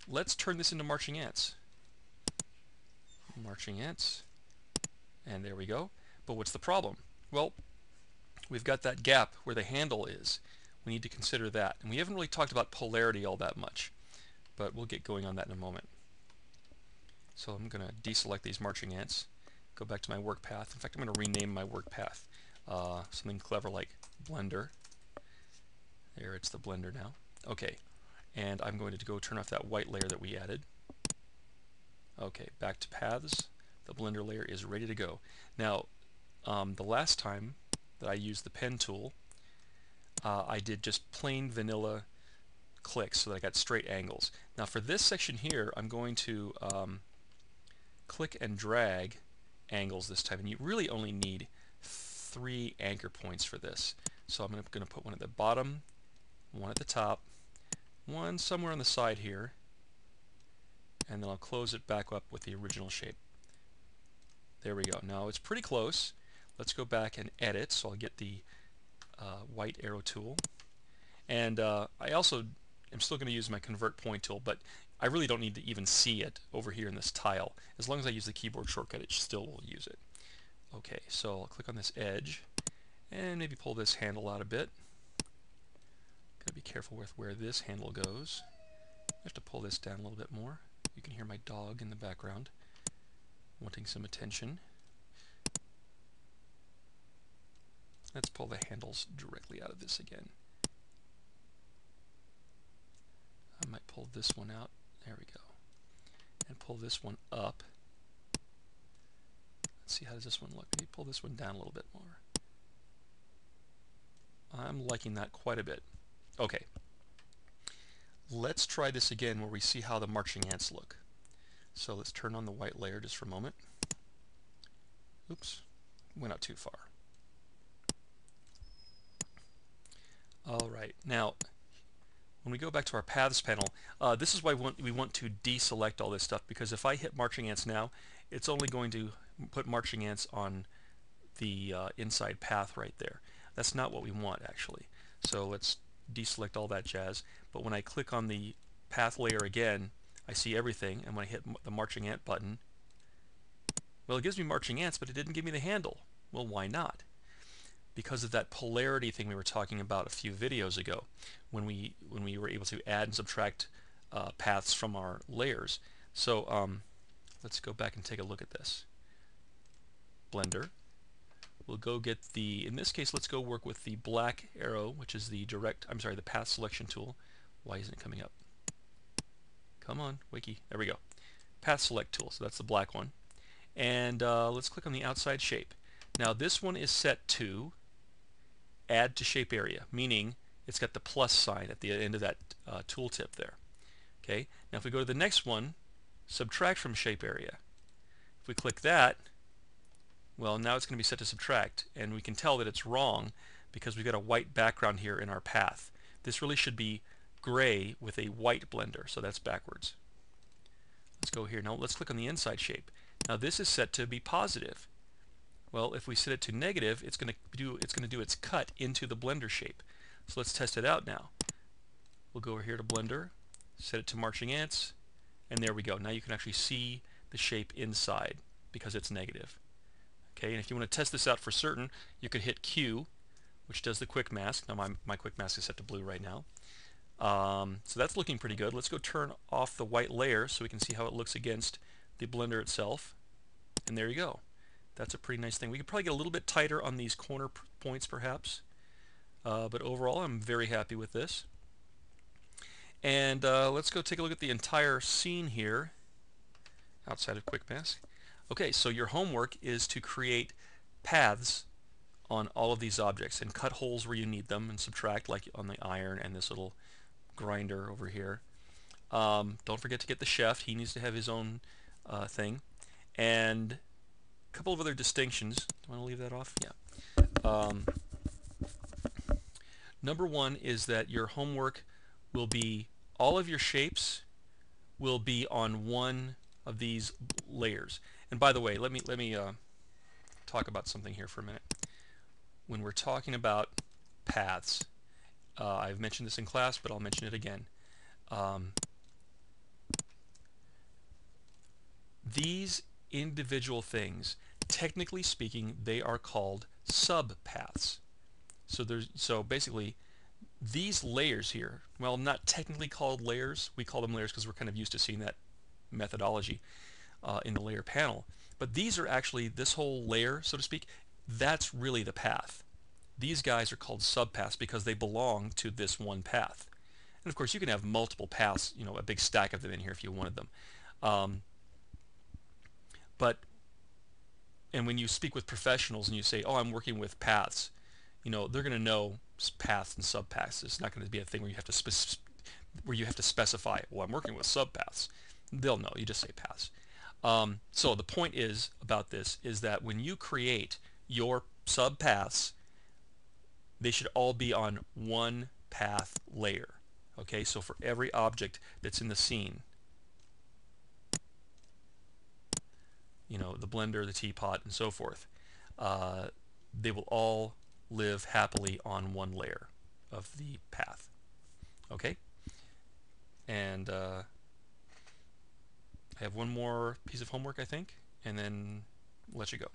Let's turn this into marching ants. Marching ants. And there we go. But what's the problem? Well, we've got that gap where the handle is. We need to consider that. And we haven't really talked about polarity all that much, but we'll get going on that in a moment. So I'm going to deselect these marching ants, go back to my work path. In fact, I'm going to rename my work path something clever like Blender. There, it's the Blender now. Okay, and I'm going to go turn off that white layer that we added. Okay, back to paths. The Blender layer is ready to go. Now, the last time that I used the pen tool, I did just plain vanilla clicks so that I got straight angles. Now for this section here, I'm going to click and drag angles this time, and you really only need 3 anchor points for this. So I'm going to put one at the bottom, one at the top, one somewhere on the side here, and then I'll close it back up with the original shape. There we go. Now it's pretty close. Let's go back and edit. So I'll get the white arrow tool, and I also am still going to use my convert point tool, but I really don't need to even see it over here in this tile. As long as I use the keyboard shortcut, it still will use it. Okay, so I'll click on this edge and maybe pull this handle out a bit. Gotta be careful with where this handle goes. I have to pull this down a little bit more. You can hear my dog in the background wanting some attention. Let's pull the handles directly out of this again. I might pull this one out. There we go. And pull this one up. Let's see, how does this one look? Maybe pull this one down a little bit more. I'm liking that quite a bit. Okay. Let's try this again where we see how the marching ants look. So let's turn on the white layer just for a moment. Oops, went out too far. Alright, now when we go back to our paths panel, this is why we want to deselect all this stuff, because if I hit marching ants now, it's only going to put marching ants on the inside path right there. That's not what we want, actually. So let's deselect all that jazz. But when I click on the path layer again, I see everything, and when I hit the marching ant button, well, it gives me marching ants, but it didn't give me the handle. Well, why not? Because of that polarity thing we were talking about a few videos ago, when we were able to add and subtract paths from our layers. So let's go back and take a look at this. Blender. We'll go get the, in this case, let's go work with the black arrow, which is the the path selection tool. Why isn't it coming up? Come on, Wiki. There we go. Path select tool. So that's the black one. And let's click on the outside shape. Now this one is set to add to shape area, meaning it's got the plus sign at the end of that tooltip there. Okay. Now if we go to the next one, subtract from shape area. If we click that, well, now it's going to be set to subtract, and we can tell that it's wrong because we've got a white background here in our path. This really should be gray with a white blender, so that's backwards. Let's go here. Now let's click on the inside shape. Now this is set to be positive. Well, if we set it to negative, it's going to do its cut into the blender shape. So let's test it out now. We'll go over here to Blender, set it to marching ants, and there we go. Now you can actually see the shape inside because it's negative. Okay, and if you want to test this out for certain, you could hit Q, which does the quick mask. Now my quick mask is set to blue right now. So that's looking pretty good. Let's go turn off the white layer so we can see how it looks against the blender itself. And there you go. That's a pretty nice thing. We could probably get a little bit tighter on these corner points perhaps. But overall, I'm very happy with this. And let's go take a look at the entire scene here outside of quick mask. Okay, so your homework is to create paths on all of these objects and cut holes where you need them and subtract, like on the iron and this little grinder over here. Don't forget to get the chef. He needs to have his own thing. And a couple of other distinctions. Do you want to leave that off? Yeah. Number one is that your homework will be, all of your shapes will be on one of these layers. And by the way, let me talk about something here for a minute. When we're talking about paths, I've mentioned this in class, but I'll mention it again. these individual things, technically speaking, they are called subpaths. So basically, these layers here, well, not technically called layers. We call them layers because we're kind of used to seeing that methodology in the layer panel. But these are actually, this whole layer, so to speak, that's really the path. These guys are called subpaths because they belong to this one path. And of course, you can have multiple paths, you know, a big stack of them in here if you wanted them. Um, but and when you speak with professionals and you say, "Oh, I'm working with paths," you know, they're going to know paths and subpaths. It's not going to be a thing where you have to specify, "Well, I'm working with subpaths." They'll know. You just say paths. So the point is about this is that when you create your subpaths, they should all be on one path layer. Okay, so for every object that's in the scene, you know, the blender, the teapot, and so forth, uh, they will all live happily on one layer of the path. Okay, and I have one more piece of homework, I think, and then I'll let you go.